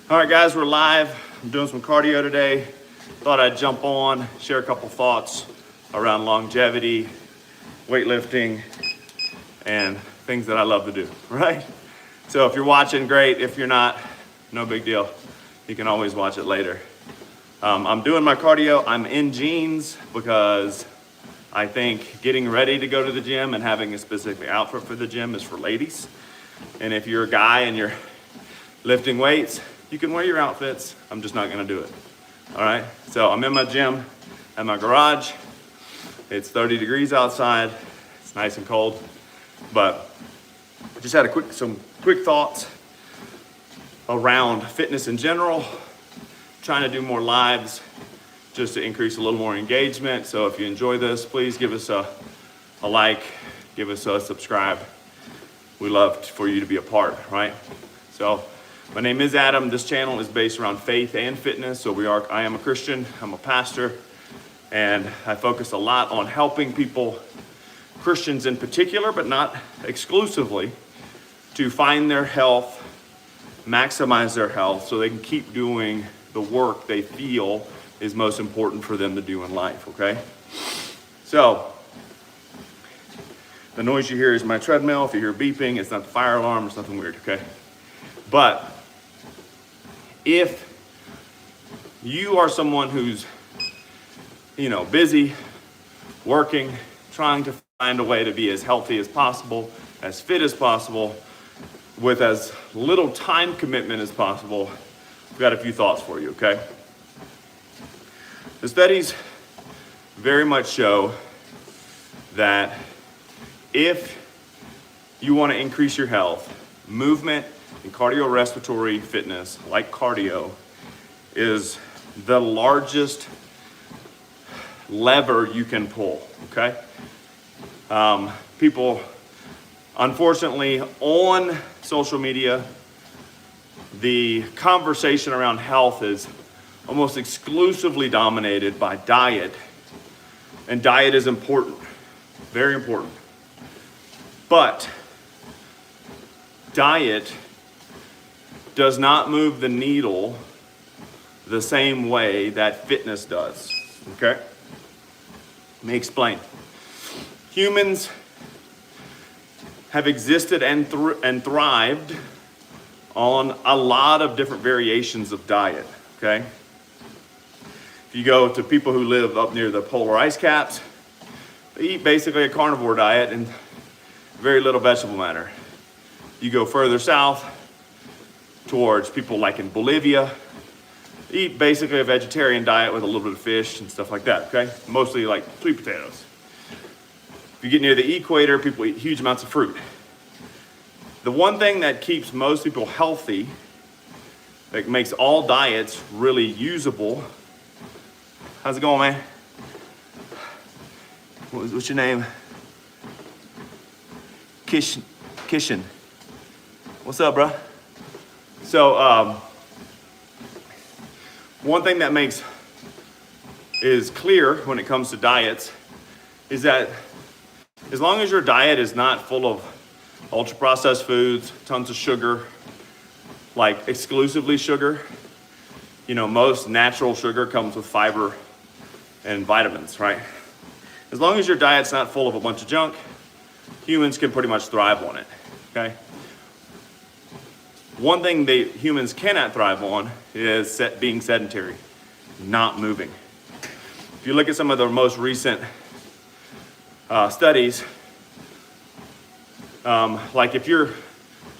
All right, guys, we're live. I'm doing some cardio today. Thought I'd jump on, share a couple thoughts around longevity, weightlifting, and things that I love to do, right? So if you're watching, great. If you're not, no big deal. You can always watch it later. I'm doing my cardio. I'm in jeans because I think getting ready to go to the gym and having a specific outfit for the gym is for ladies. And if you're a guy and you're lifting weights, you can wear your outfits. I'm just not gonna do it. All right, so I'm in my gym at my garage. It's 30 degrees outside. It's nice and cold, but I just had some quick thoughts around fitness in general, trying to do more lives just to increase a little more engagement. So if you enjoy this, please give us a like, give us a subscribe. We love for you to be a part, right? So my name is Adam. This channel is based around faith and fitness. So I am a Christian, I'm a pastor, and I focus a lot on helping people, Christians in particular, but not exclusively, to find their health, maximize their health so they can keep doing the work they feel is most important for them to do in life, okay? So, the noise you hear is my treadmill. If you hear beeping, it's not the fire alarm, it's nothing weird, okay? But if you are someone who's, busy, working, trying to find a way to be as healthy as possible, as fit as possible, with as little time commitment as possible, I've got a few thoughts for you, okay? The studies very much show that if you want to increase your health, movement and cardiorespiratory fitness, like cardio, is the largest lever you can pull, okay? People, unfortunately, on social media, the conversation around health is almost exclusively dominated by diet, and diet is important, very important. But diet does not move the needle the same way that fitness does, okay? Let me explain. Humans have existed and thrived on a lot of different variations of diet, okay? If you go to people who live up near the polar ice caps, they eat basically a carnivore diet and very little vegetable matter. You go further south towards people like in Bolivia, they eat basically a vegetarian diet with a little bit of fish and stuff like that, okay? Mostly like sweet potatoes. If you get near the equator, people eat huge amounts of fruit. The one thing that keeps most people healthy, that makes all diets really usable. How's it going, man? What's your name? Kishan. What's up, bro? So, one thing that is clear when it comes to diets is that as long as your diet is not full of ultra-processed foods, tons of sugar, like exclusively sugar, most natural sugar comes with fiber and vitamins, right? As long as your diet's not full of a bunch of junk, humans can pretty much thrive on it, okay? One thing humans cannot thrive on is being sedentary, not moving. If you look at some of the most recent studies, like if you're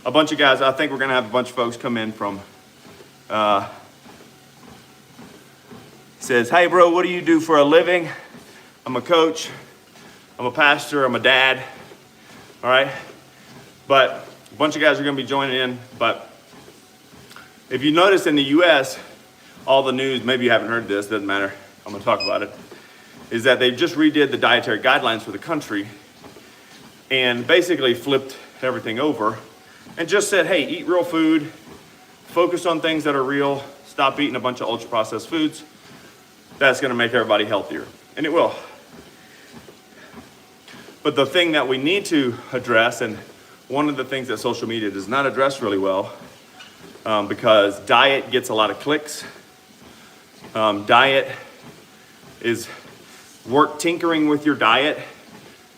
a bunch of guys, I think we're gonna have a bunch of folks come in from, says, hey bro, what do you do for a living? I'm a coach, I'm a pastor, I'm a dad, all right? But a bunch of guys are gonna be joining in, but if you notice in the US, all the news, maybe you haven't heard this, doesn't matter, I'm gonna talk about it, is that they just redid the dietary guidelines for the country and basically flipped everything over and just said, hey, eat real food, focus on things that are real, stop eating a bunch of ultra-processed foods. That's gonna make everybody healthier, and it will. But the thing that we need to address, and one of the things that social media does not address really well, because diet gets a lot of clicks. Diet is tinkering with your diet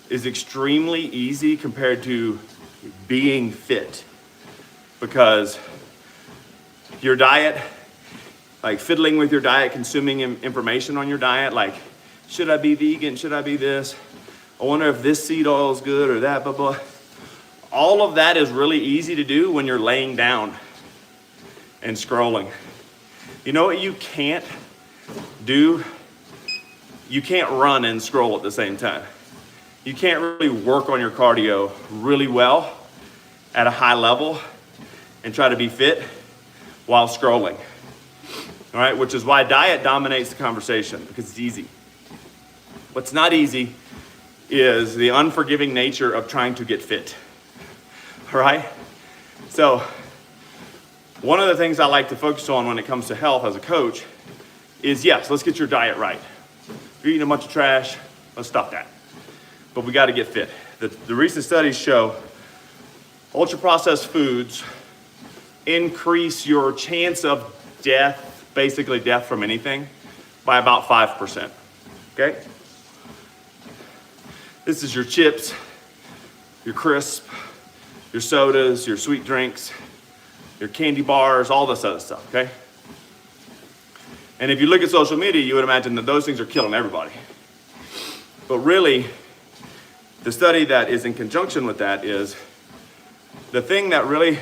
is extremely easy compared to being fit, because your diet, like fiddling with your diet, consuming information on your diet, like, should I be vegan? Should I be this? I wonder if this seed oil is good or that, blah, blah. All of that is really easy to do when you're laying down and scrolling. You know what you can't do? You can't run and scroll at the same time. You can't really work on your cardio really well at a high level and try to be fit while scrolling. All right, which is why diet dominates the conversation, because it's easy. What's not easy is the unforgiving nature of trying to get fit. All right? So, one of the things I like to focus on when it comes to health as a coach is, yes, let's get your diet right. If you're eating a bunch of trash, let's stop that. But we got to get fit. The recent studies show ultra-processed foods increase your chance of death, basically death from anything, by about 5%. Okay? This is your chips, your crisp, your sodas, your sweet drinks, your candy bars, all this other stuff, okay? And if you look at social media, you would imagine that those things are killing everybody. But really, the study that is in conjunction with that is the thing that really...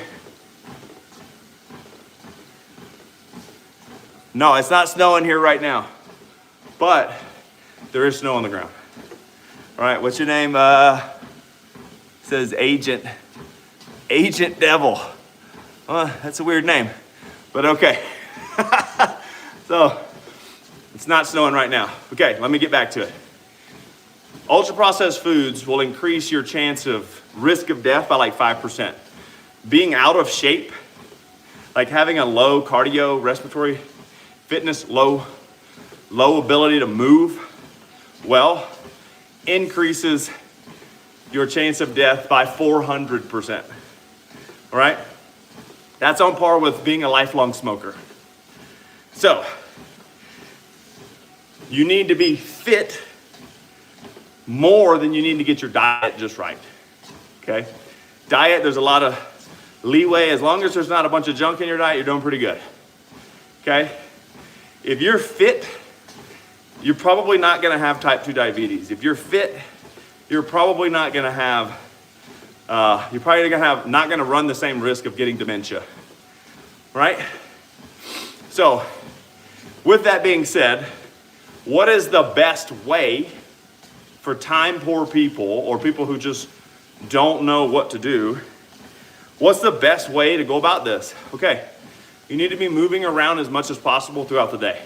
No, it's not snowing here right now, but there is snow on the ground. All right, what's your name? Says Agent Devil. That's a weird name, but okay. So, it's not snowing right now. Okay, let me get back to it. Ultra-processed foods will increase your chance of risk of death by like 5%. Being out of shape, like having a low cardio, respiratory fitness, low ability to move well, increases your chance of death by 400%. All right? That's on par with being a lifelong smoker. So, you need to be fit more than you need to get your diet just right. Okay? Diet, there's a lot of leeway. As long as there's not a bunch of junk in your diet, you're doing pretty good. Okay? If you're fit, you're probably not going to have type 2 diabetes. If you're fit, you're probably not going to have, not going to run the same risk of getting dementia, right? So, with that being said, what is the best way for time-poor people or people who just don't know what to do? What's the best way to go about this? Okay, you need to be moving around as much as possible throughout the day.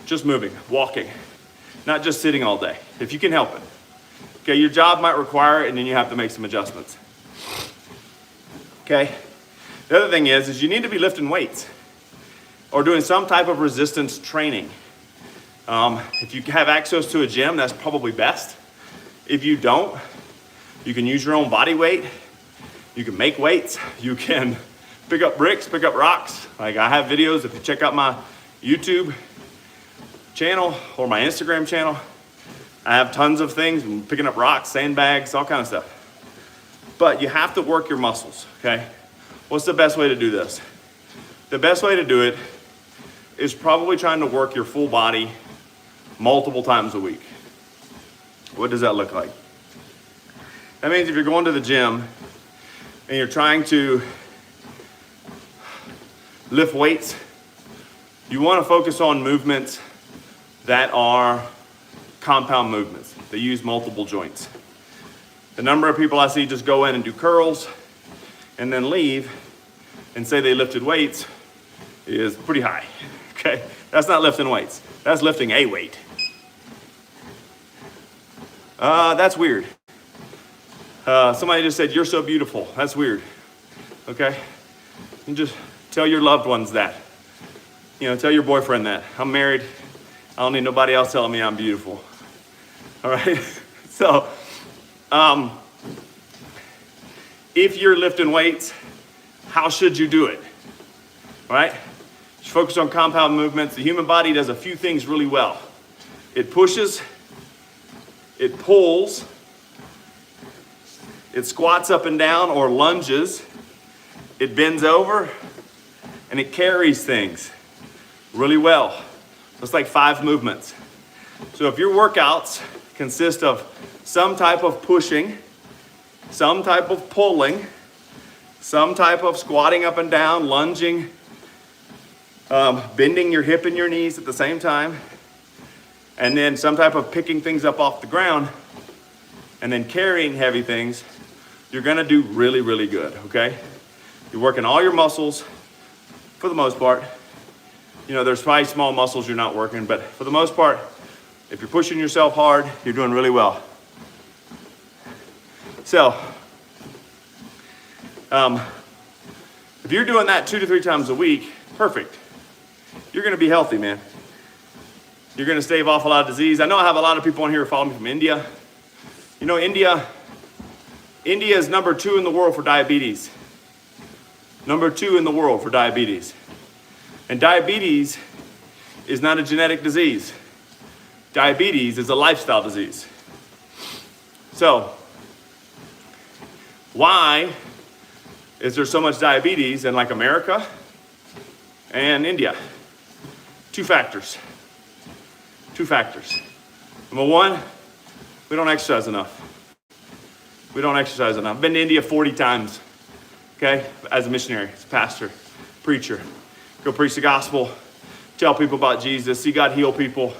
Just moving, walking, not just sitting all day, if you can help it. Okay, your job might require it, and then you have to make some adjustments. Okay, the other thing is you need to be lifting weights or doing some type of resistance training. If you have access to a gym, that's probably best. If you don't, you can use your own body weight. You can make weights. You can pick up bricks, pick up rocks. Like I have videos, if you check out my YouTube channel or my Instagram channel, I have tons of things, picking up rocks, sandbags, all kind of stuff. But you have to work your muscles, okay? What's the best way to do this? The best way to do it is probably trying to work your full body multiple times a week. What does that look like? That means if you're going to the gym and you're trying to lift weights, you want to focus on movements that are compound movements. They use multiple joints. The number of people I see just go in and do curls and then leave and say they lifted weights is pretty high, okay? That's not lifting weights. That's lifting a weight. That's weird. Somebody just said, "You're so beautiful." That's weird, okay? You just tell your loved ones that. You know, tell your boyfriend that. I'm married. I don't need nobody else telling me I'm beautiful. All right? So, if you're lifting weights, how should you do it? right? Just focus on compound movements. The human body does a few things really well. It pushes, it pulls, it squats up and down or lunges, it bends over, and it carries things really well. It's like 5 movements. So if your workouts consist of some type of pushing, some type of pulling, some type of squatting up and down, lunging, bending your hip and your knees at the same time, and then some type of picking things up off the ground, and then carrying heavy things, you're gonna do really, really good, okay? You're working all your muscles for the most part. You know, there's probably small muscles you're not working, but for the most part, if you're pushing yourself hard, you're doing really well. So, if you're doing that 2 to 3 times a week, perfect. You're gonna be healthy, man. You're gonna stave off a lot of disease. I know I have a lot of people on here who follow me from India. You know, India is number 2 in the world for diabetes. Number 2 in the world for diabetes. And diabetes is not a genetic disease. Diabetes is a lifestyle disease. So, why is there so much diabetes in like America and India? 2 factors. 2 factors. Number 1, we don't exercise enough. We don't exercise enough. I've been to India 40 times, okay, as a missionary, as a pastor, preacher. Go preach the gospel, tell people about Jesus, see God heal people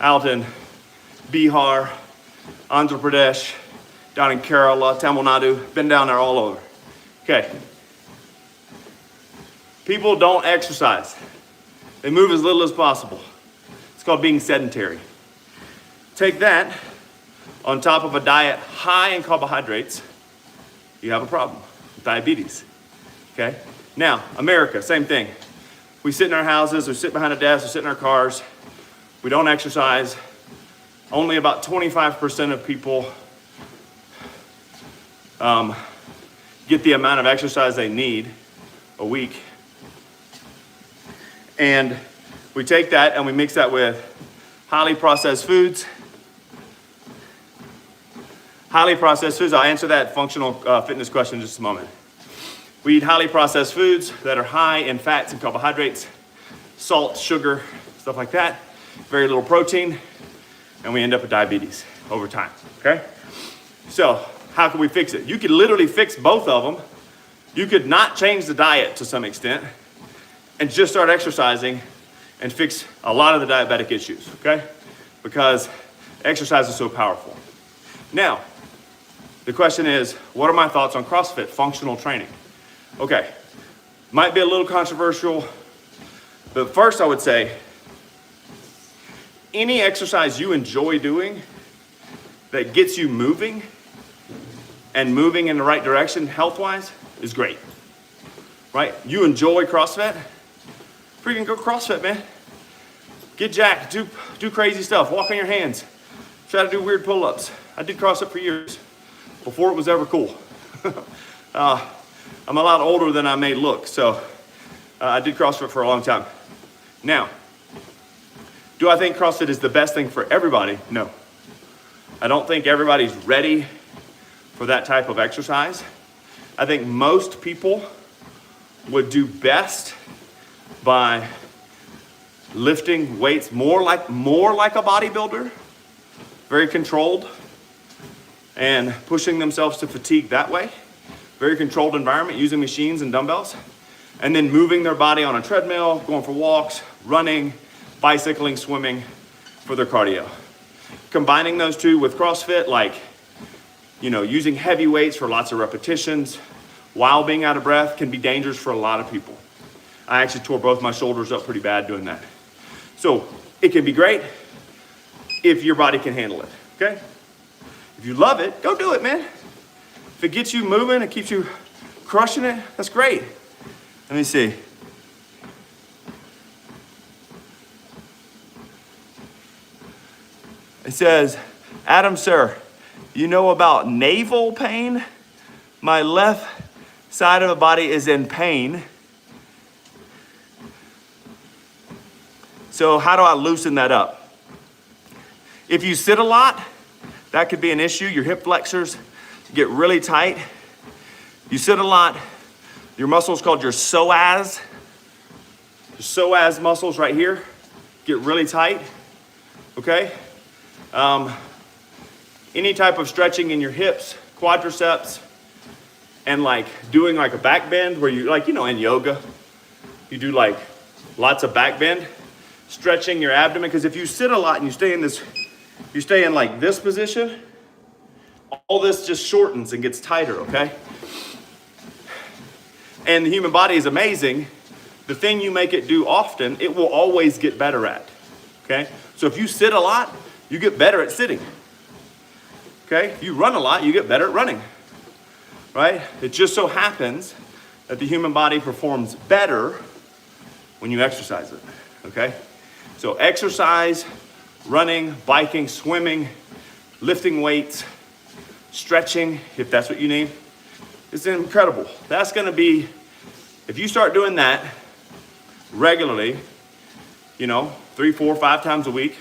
out in Bihar, Andhra Pradesh, down in Kerala, Tamil Nadu, been down there all over. Okay. People don't exercise. They move as little as possible. It's called being sedentary. Take that on top of a diet high in carbohydrates, you have a problem, diabetes, okay? Now, America, same thing. We sit in our houses, we sit behind a desk, we sit in our cars, we don't exercise. Only about 25% of people get the amount of exercise they need a week. And we take that and we mix that with highly processed foods. Highly processed foods, I'll answer that functional fitness question in just a moment. We eat highly processed foods that are high in fats and carbohydrates, salt, sugar, stuff like that, very little protein, and we end up with diabetes over time, okay? So how can we fix it? You could literally fix both of them. You could not change the diet to some extent and just start exercising and fix a lot of the diabetic issues, okay? Because exercise is so powerful. Now, the question is, what are my thoughts on CrossFit, functional training? Okay, might be a little controversial, but first I would say, any exercise you enjoy doing that gets you moving and moving in the right direction health-wise is great, right? You enjoy CrossFit? Freaking go CrossFit, man. Get jacked, do crazy stuff, walk on your hands, try to do weird pull-ups. I did CrossFit for years, before it was ever cool. I'm a lot older than I may look, so I did CrossFit for a long time. Now, do I think CrossFit is the best thing for everybody? No. I don't think everybody's ready for that type of exercise. I think most people would do best by lifting weights more like a bodybuilder, very controlled, and pushing themselves to fatigue that way. Very controlled environment, using machines and dumbbells, and then moving their body on a treadmill, going for walks, running, bicycling, swimming for their cardio. Combining those two with CrossFit, like, you know, using heavy weights for lots of repetitions while being out of breath can be dangerous for a lot of people. I actually tore both my shoulders up pretty bad doing that. So it can be great if your body can handle it, okay? If you love it, go do it, man. If it gets you moving, it keeps you crushing it, that's great. Let me see. It says, Adam, sir, you know about navel pain? My left side of the body is in pain. So how do I loosen that up? If you sit a lot, that could be an issue. Your hip flexors get really tight. You sit a lot, your muscles called your psoas. Your psoas muscles right here get really tight, okay? Any type of stretching in your hips, quadriceps, and like doing like a back bend where you, like, you know, in yoga, you do like lots of back bend, stretching your abdomen, because if you sit a lot and you stay in like this position, all this just shortens and gets tighter, okay? And the human body is amazing. The thing you make it do often, it will always get better at, okay? So if you sit a lot, you get better at sitting, okay? If you run a lot, you get better at running, right? It just so happens that the human body performs better when you exercise it, okay? So exercise, running, biking, swimming, lifting weights, stretching, if that's what you need, is incredible. That's gonna be, if you start doing that regularly, you know, 3, 4, 5 times a week,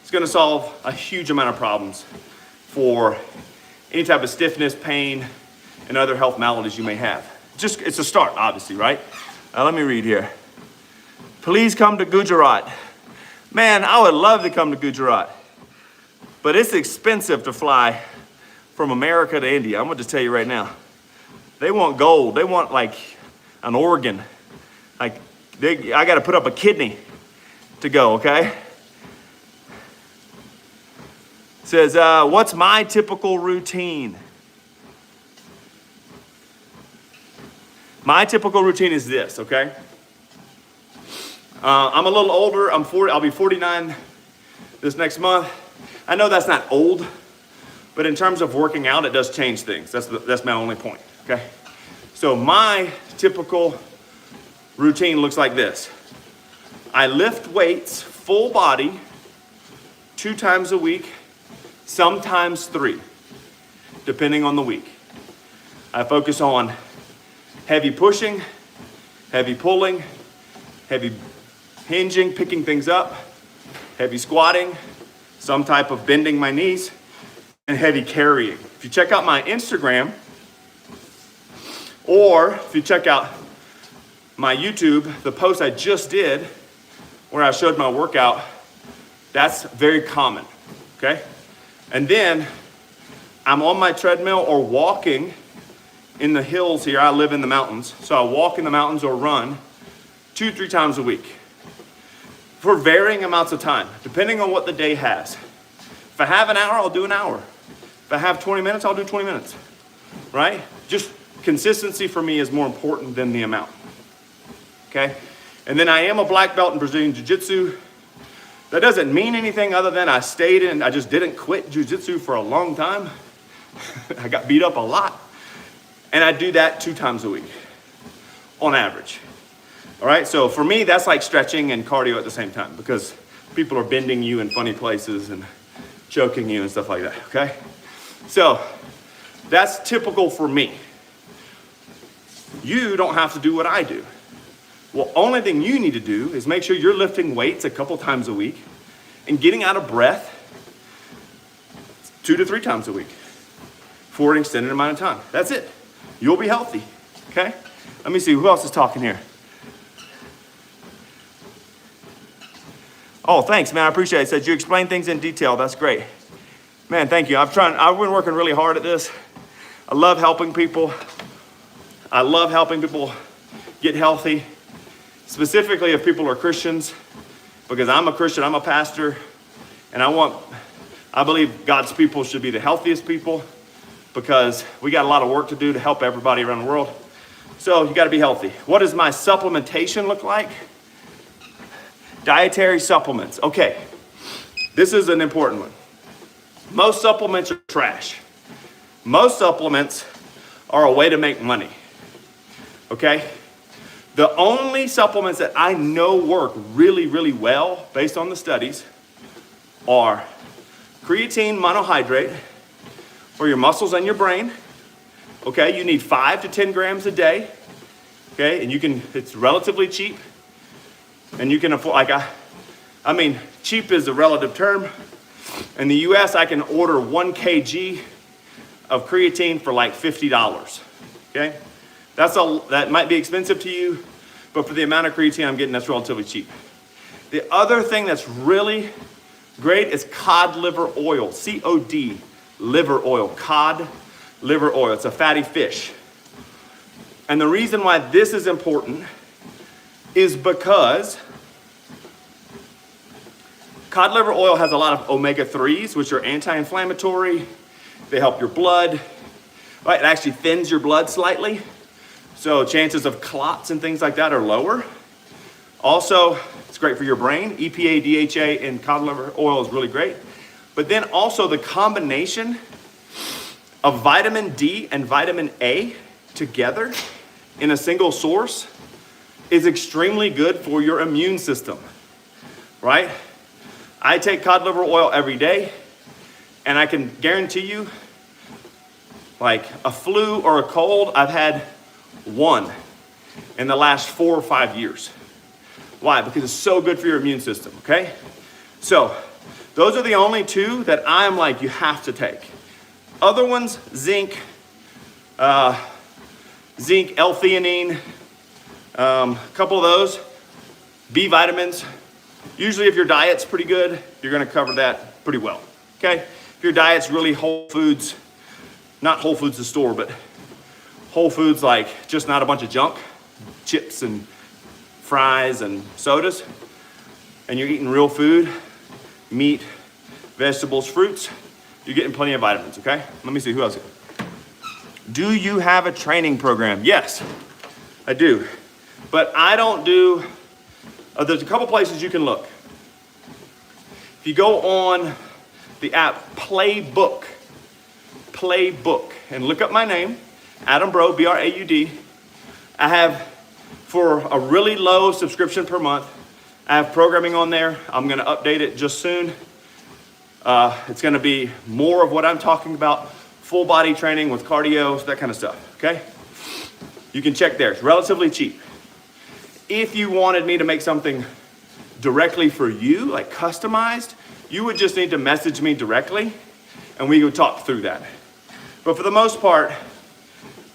it's gonna solve a huge amount of problems for any type of stiffness, pain, and other health maladies you may have. Just, it's a start, obviously, right? Let me read here. Please come to Gujarat. Man, I would love to come to Gujarat, but it's expensive to fly from America to India. I'm gonna just tell you right now. They want gold. They want like an organ. Like I gotta put up a kidney to go, okay? It says, what's my typical routine? My typical routine is this, okay? I'm a little older. I'll be 49 this next month. I know that's not old, but in terms of working out, it does change things. That's my only point, okay? So my typical routine looks like this. I lift weights, full body, 2 times a week, sometimes 3, depending on the week. I focus on heavy pushing, heavy pulling, heavy hinging, picking things up, heavy squatting, some type of bending my knees, and heavy carrying. If you check out my Instagram, or if you check out my YouTube, the post I just did where I showed my workout, that's very common, okay? And then I'm on my treadmill or walking in the hills here. I live in the mountains, so I walk in the mountains or run 2, 3 times a week for varying amounts of time, depending on what the day has. If I have an hour, I'll do an hour. If I have 20 minutes, I'll do 20 minutes, right? Just consistency for me is more important than the amount, okay? And then I am a black belt in Brazilian Jiu-Jitsu. That doesn't mean anything other than I just didn't quit Jiu-Jitsu for a long time. I got beat up a lot. And I do that 2 times a week, on average. All right, so for me, that's like stretching and cardio at the same time because people are bending you in funny places and choking you and stuff like that, okay? So that's typical for me. You don't have to do what I do. Well, only thing you need to do is make sure you're lifting weights a couple times a week and getting out of breath 2 to 3 times a week for an extended amount of time. That's it. You'll be healthy, okay? Let me see, who else is talking here? Oh, thanks, man, I appreciate it. Said you explain things in detail, that's great. Man, thank you. I've been working really hard at this. I love helping people. I love helping people get healthy, specifically if people are Christians, because I'm a Christian, I'm a pastor, and I believe God's people should be the healthiest people because we got a lot of work to do to help everybody around the world. So you gotta be healthy. What does my supplementation look like? Dietary supplements. Okay, this is an important one. Most supplements are trash. Most supplements are a way to make money, okay? The only supplements that I know work really, really well, based on the studies, are creatine monohydrate for your muscles and your brain. Okay, you need 5 to 10 grams a day. Okay, and it's relatively cheap. And you can afford, like I mean, cheap is a relative term. In the US, I can order 1 kg of creatine for like $50, okay? That might be expensive to you, but for the amount of creatine I'm getting, that's relatively cheap. The other thing that's really great is cod liver oil, COD, liver oil, cod liver oil. It's a fatty fish. And the reason why this is important is because cod liver oil has a lot of omega-3s, which are anti-inflammatory. They help your blood, right? It actually thins your blood slightly. So chances of clots and things like that are lower. Also, it's great for your brain. EPA, DHA, and cod liver oil is really great. But then also the combination of vitamin D and vitamin A together in a single source is extremely good for your immune system, right? I take cod liver oil every day, and I can guarantee you, like a flu or a cold, I've had one in the last 4 or 5 years. Why? Because it's so good for your immune system, okay? So those are the only two that I'm like, you have to take. Other ones, zinc, L-theanine, a couple of those, B vitamins. Usually if your diet's pretty good, you're gonna cover that pretty well, okay? If your diet's really whole foods, not Whole Foods the store, but whole foods like just not a bunch of junk, chips and fries and sodas, and you're eating real food, meat, vegetables, fruits, you're getting plenty of vitamins, okay? Let me see, who else? Do you have a training program? Yes, I do. But I don't do, there's a couple places you can look. If you go on the app Playbook, and look up my name, Adam Braud, B-R-A-U-D. I have, for a really low subscription per month, I have programming on there. I'm gonna update it just soon. It's gonna be more of what I'm talking about, full body training with cardio, that kind of stuff, okay? You can check there, it's relatively cheap. If you wanted me to make something directly for you, like customized, you would just need to message me directly and we would talk through that. But for the most part,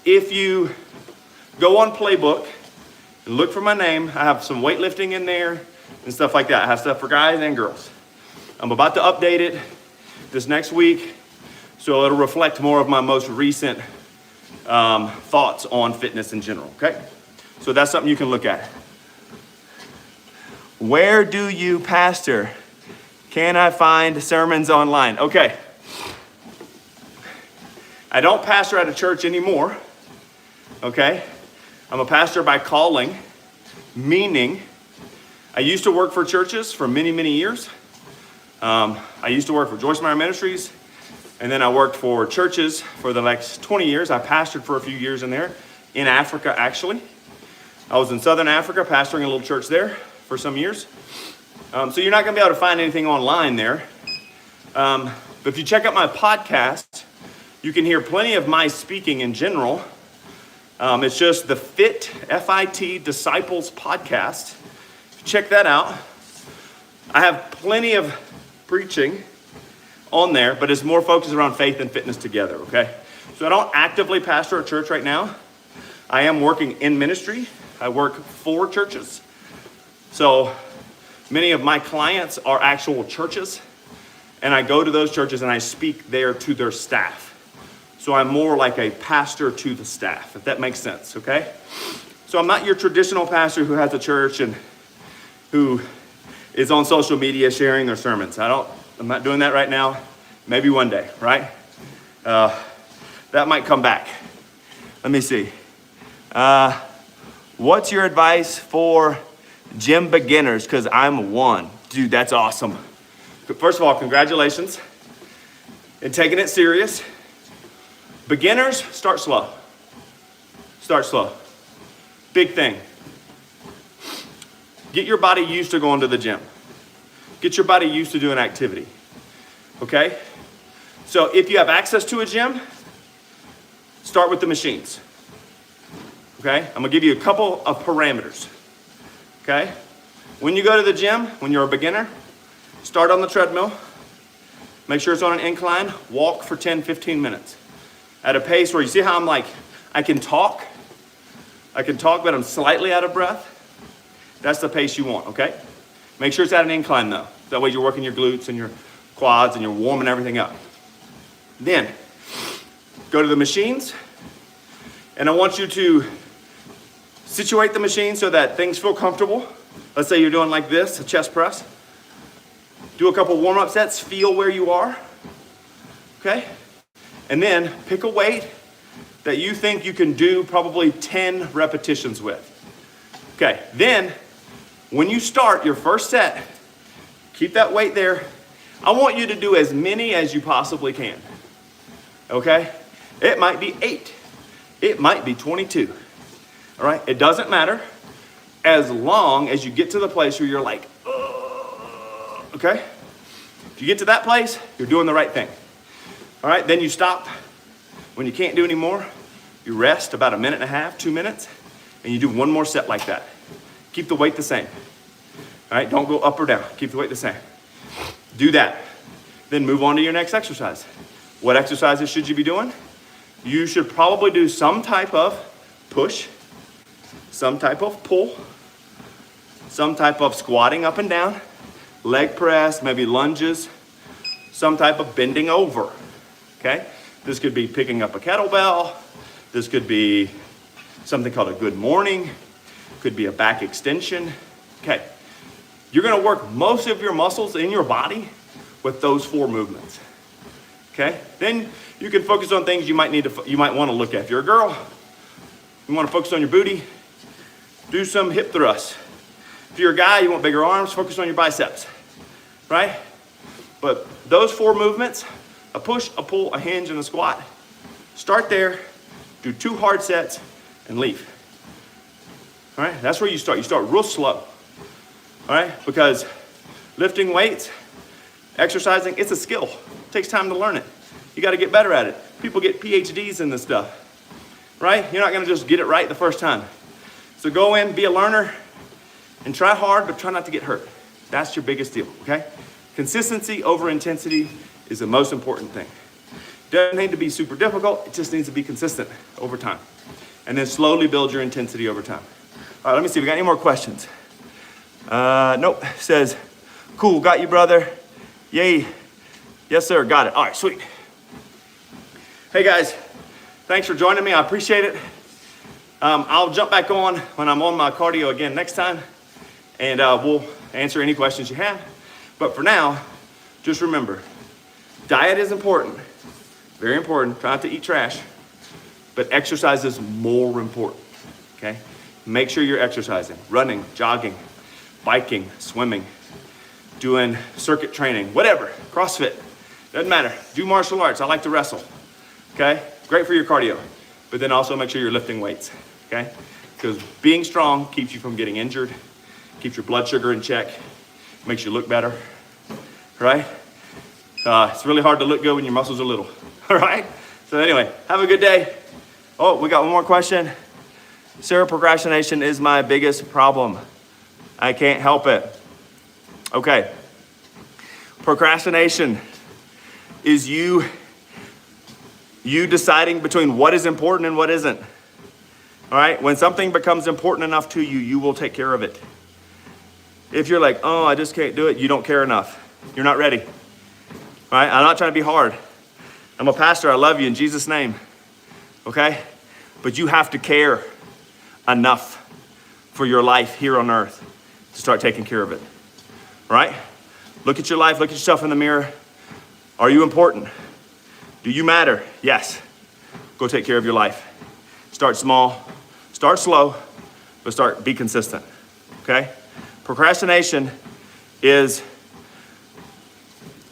if you go on Playbook and look for my name, I have some weightlifting in there and stuff like that. I have stuff for guys and girls. I'm about to update it this next week, so it'll reflect more of my most recent thoughts on fitness in general, okay? So that's something you can look at. Where do you pastor? Can I find sermons online? Okay. I don't pastor at a church anymore, okay? I'm a pastor by calling, meaning I used to work for churches for many, many years. I used to work for Joyce Meyer Ministries, and then I worked for churches for the next 20 years. I pastored for a few years in there, in Africa actually. I was in Southern Africa pastoring a little church there for some years. So you're not gonna be able to find anything online there. But if you check out my podcast, you can hear plenty of my speaking in general. It's just the FIT, F-I-T, Disciples podcast. Check that out. I have plenty of preaching on there, but it's more focused around faith and fitness together, okay? So I don't actively pastor a church right now. I am working in ministry. I work for churches. So many of my clients are actual churches, and I go to those churches and I speak there to their staff. So I'm more like a pastor to the staff, if that makes sense, okay? So I'm not your traditional pastor who has a church and who is on social media sharing their sermons. I'm not doing that right now. Maybe one day, right? That might come back. Let me see. What's your advice for gym beginners? Because I'm one. Dude, that's awesome. First of all, congratulations in taking it serious. Beginners, start slow. Start slow. Big thing. Get your body used to going to the gym. Get your body used to doing activity. Okay? So if you have access to a gym, start with the machines. Okay? I'm gonna give you a couple of parameters. Okay? When you go to the gym, when you're a beginner, start on the treadmill. Make sure it's on an incline. Walk for 10, 15 minutes. At a pace where you see how I'm like, I can talk, but I'm slightly out of breath. That's the pace you want, okay? Make sure it's at an incline though. That way you're working your glutes and your quads and you're warming everything up. Then, go to the machines, and I want you to situate the machine so that things feel comfortable. Let's say you're doing like this, a chest press. Do a couple warm-up sets, feel where you are, okay? And then pick a weight that you think you can do probably 10 repetitions with. Okay, then when you start your first set, keep that weight there. I want you to do as many as you possibly can, okay? It might be 8, it might be 22, all right? It doesn't matter as long as you get to the place where you're like, okay? If you get to that place, you're doing the right thing. All right, then you stop. When you can't do anymore, you rest about 1.5 minutes, 2 minutes, and you do one more set like that. Keep the weight the same. All right, don't go up or down. Keep the weight the same. Do that. Then move on to your next exercise. What exercises should you be doing? You should probably do some type of push, some type of pull, some type of squatting up and down, leg press, maybe lunges, some type of bending over, okay? This could be picking up a kettlebell. This could be something called a good morning. Could be a back extension, okay? You're gonna work most of your muscles in your body with those 4 movements, okay? Then you can focus on things you might wanna look at. If you're a girl, you wanna focus on your booty, do some hip thrusts. If you're a guy, you want bigger arms, focus on your biceps, right? But those 4 movements, a push, a pull, a hinge, and a squat, start there, do 2 hard sets, and leave. All right, that's where you start. You start real slow, all right? Because lifting weights, exercising, it's a skill. It takes time to learn it. You gotta get better at it. People get PhDs in this stuff, right? You're not gonna just get it right the first time. So go in, be a learner, and try hard, but try not to get hurt. That's your biggest deal, okay? Consistency over intensity is the most important thing. Doesn't need to be super difficult, it just needs to be consistent over time. And then slowly build your intensity over time. All right, let me see, we got any more questions? Nope, says, cool, got you, brother. Yay, yes, sir, got it. All right, sweet. Hey guys, thanks for joining me, I appreciate it. I'll jump back on when I'm on my cardio again next time, and we'll answer any questions you have. But for now, just remember, diet is important, very important. Try not to eat trash, but exercise is more important, okay? Make sure you're exercising, running, jogging, biking, swimming, doing circuit training, whatever, CrossFit, doesn't matter. Do martial arts, I like to wrestle, okay? Great for your cardio, but then also make sure you're lifting weights, okay? Because being strong keeps you from getting injured, keeps your blood sugar in check, makes you look better, right? It's really hard to look good when your muscles are little, all right? So anyway, have a good day. Oh, we got one more question. Sir, procrastination is my biggest problem. I can't help it. Okay. Procrastination is you deciding between what is important and what isn't. All right? When something becomes important enough to you, you will take care of it. If you're like, oh, I just can't do it, you don't care enough. You're not ready. All right? I'm not trying to be hard. I'm a pastor. I love you in Jesus' name. Okay? But you have to care enough for your life here on earth to start taking care of it. All right? Look at your life. Look at yourself in the mirror. Are you important? Do you matter? Yes. Go take care of your life. Start small. Start slow, but be consistent. Okay? Procrastination is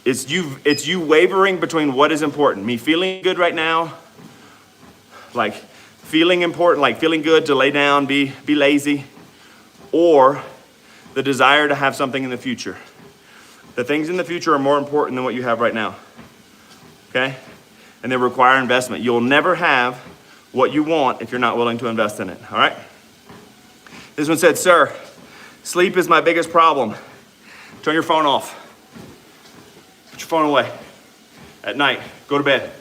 it's you wavering between what is important. Me feeling good right now, like feeling important, like feeling good to lay down, be lazy, or the desire to have something in the future. The things in the future are more important than what you have right now. Okay? And they require investment. You'll never have what you want if you're not willing to invest in it. All right? This one said, sir, Sleep is my biggest problem. Turn your phone off. Put your phone away. At night, go to bed.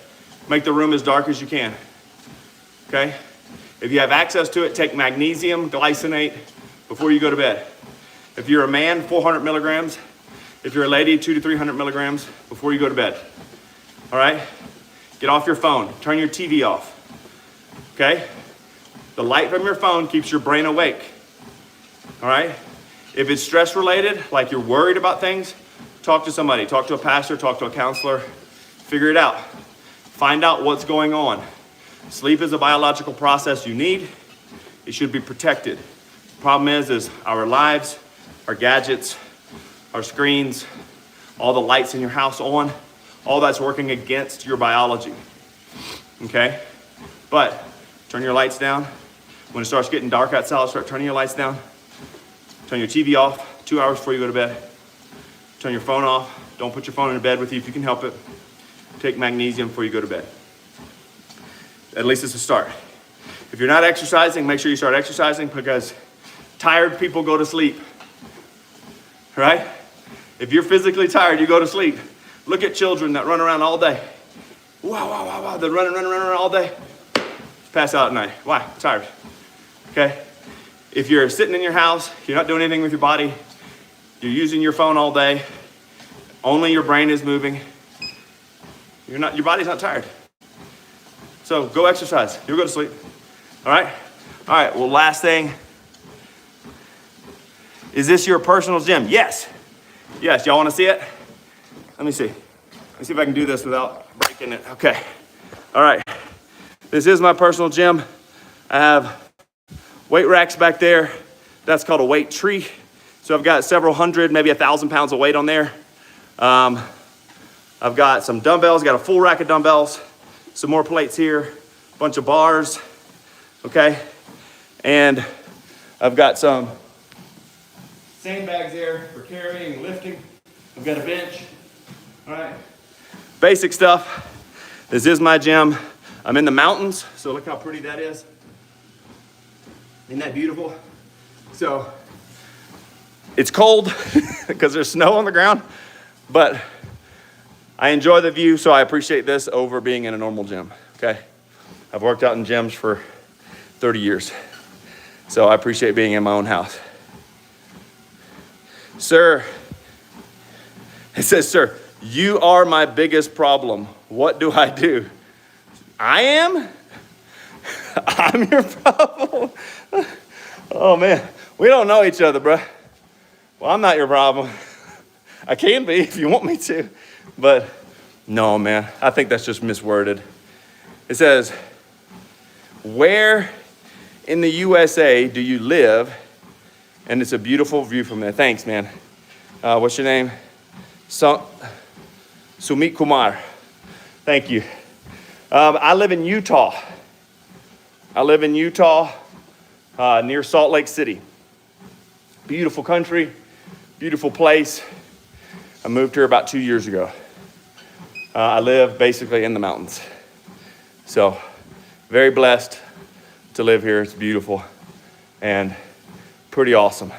Make the room as dark as you can, okay? If you have access to it, take magnesium glycinate before you go to bed. If you're a man, 400 milligrams. If you're a lady, 200 to 300 milligrams before you go to bed, all right? Get off your phone, turn your TV off, okay? The light from your phone keeps your brain awake, all right? If it's stress related, like you're worried about things, talk to somebody, talk to a pastor, talk to a counselor, figure it out. Find out what's going on. Sleep is a biological process you need. It should be protected. The problem is our lives, our gadgets, our screens, all the lights in your house on, all that's working against your biology, okay? But turn your lights down. When it starts getting dark outside, start turning your lights down. Turn your TV off 2 hours before you go to bed. Turn your phone off. Don't put your phone in bed with you if you can help it. Take magnesium before you go to bed. At least it's a start. If you're not exercising, make sure you start exercising, because tired people go to sleep, right? If you're physically tired, you go to sleep. Look at children that run around all day. Wow, wow, wow, wow. They're running all day. Pass out at night. Why? Tired. Okay? If you're sitting in your house, you're not doing anything with your body, you're using your phone all day, only your brain is moving, your body's not tired. So go exercise. You'll go to sleep. All right? All right, well, last thing. Is this your personal gym? Yes. Yes, y'all want to see it? Let me see. Let me see if I can do this without breaking it. Okay. All right. This is my personal gym. I have weight racks back there. That's called a weight tree. So I've got several hundred, maybe 1,000 pounds of weight on there. I've got some dumbbells, got a full rack of dumbbells, some more plates here, a bunch of bars, okay? And I've got some sandbags there for carrying and lifting. I've got a bench, all right? Basic stuff. This is my gym. I'm in the mountains, so look how pretty that is. Isn't that beautiful? So it's cold because there's snow on the ground, but I enjoy the view, so I appreciate this over being in a normal gym, okay? I've worked out in gyms for 30 years, so I appreciate being in my own house. Sir, it says, sir, you are my biggest problem. What do I do? I am? I'm your problem? Oh, man. We don't know each other, bro. Well, I'm not your problem. I can be if you want me to. But no, man. I think that's just misworded. It says, where in the USA do you live? And it's a beautiful view from there. Thanks, man. What's your name? Sumit Kumar. Thank you. I live in Utah. Near Salt Lake City. Beautiful country, beautiful place. I moved here about 2 years ago. I live basically in the mountains. So, very blessed to live here. It's beautiful and pretty awesome.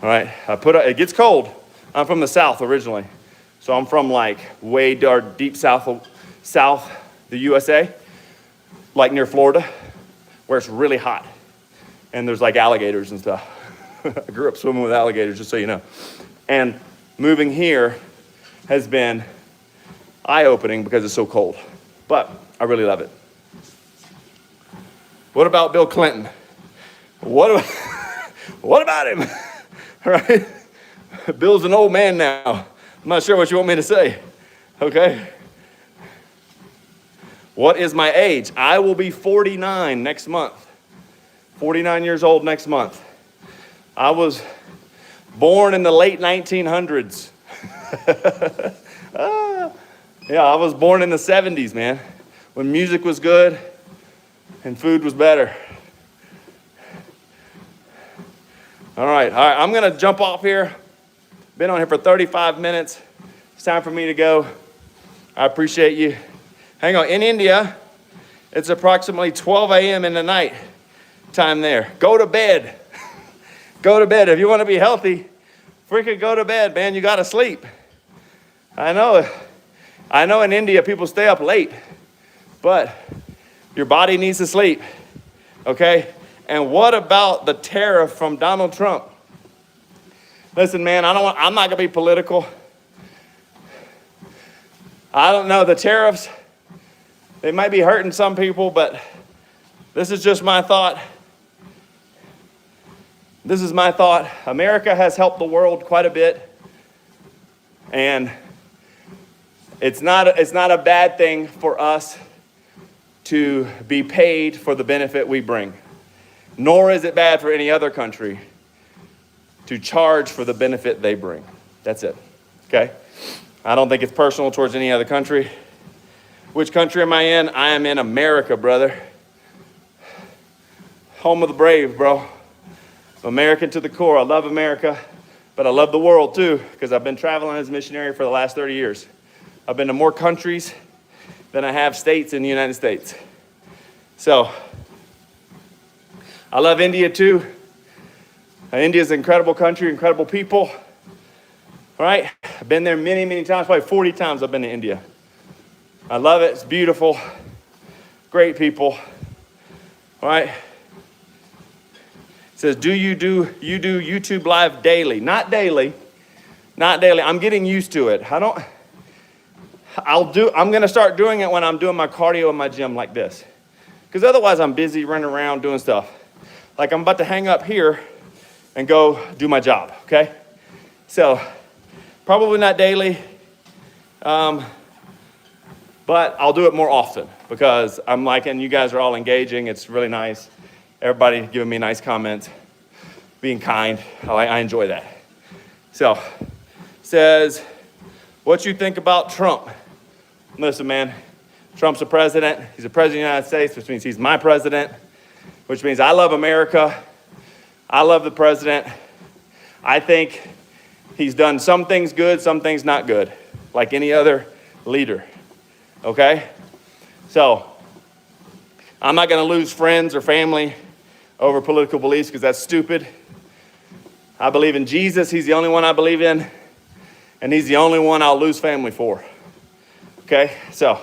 All right, it gets cold. I'm from the South originally. So I'm from like way dark, deep south, the USA, like near Florida, where it's really hot. And there's like alligators and stuff. I grew up swimming with alligators, just so you know. And moving here has been eye-opening because it's so cold. But I really love it. What about Bill Clinton? What about him? All right? Bill's an old man now. I'm not sure what you want me to say. Okay? What is my age? I will be 49 next month. 49 years old next month. I was born in the late 1900s. Yeah, I was born in the 70s, man, when music was good and food was better. All right, I'm going to jump off here. Been on here for 35 minutes. It's time for me to go. I appreciate you. Hang on, in India, it's approximately 12 a.m. in the night time there. Go to bed. Go to bed. If you want to be healthy, freaking go to bed, man. You got to sleep. I know in India people stay up late, but your body needs to sleep, okay? And what about the tariff from Donald Trump? Listen, man, I'm not gonna be political. I don't know, the tariffs, they might be hurting some people, but this is just my thought. This is my thought. America has helped the world quite a bit, and it's not a bad thing for us to be paid for the benefit we bring. Nor is it bad for any other country to charge for the benefit they bring. That's it, okay? I don't think it's personal towards any other country. Which country am I in? I am in America, brother. Home of the brave, bro. American to the core. I love America, but I love the world too, because I've been traveling as a missionary for the last 30 years. I've been to more countries than I have states in the United States. So, I love India too. India is an incredible country, incredible people. All right, I've been there many, many times, probably 40 times I've been to India. I love it, it's beautiful, great people. All right. It says, do you do YouTube Live daily? Not daily, not daily. I'm getting used to it. I'm gonna start doing it when I'm doing my cardio in my gym like this. Because otherwise I'm busy running around doing stuff. Like I'm about to hang up here and go do my job, okay? So, probably not daily, but I'll do it more often because I'm liking, you guys are all engaging, it's really nice. Everybody giving me nice comments, being kind, I enjoy that. So, says, what you think about Trump? Listen, man, Trump's a president. He's a president of the United States, which means he's my president, which means I love America. I love the president. I think he's done some things good, some things not good, like any other leader, okay? So, I'm not going to lose friends or family over political beliefs because that's stupid. I believe in Jesus. He's the only one I believe in, and he's the only one I'll lose family for. Okay, so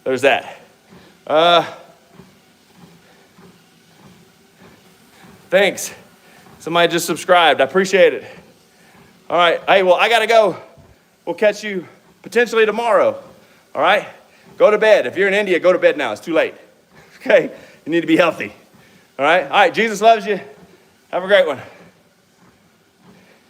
there's that. Thanks. Somebody just subscribed. I appreciate it. All right. Hey, well, I got to go. We'll catch you potentially tomorrow. All right? Go to bed. If you're in India, go to bed now. It's too late. Okay? You need to be healthy. All right? All right. Jesus loves you. Have a great one.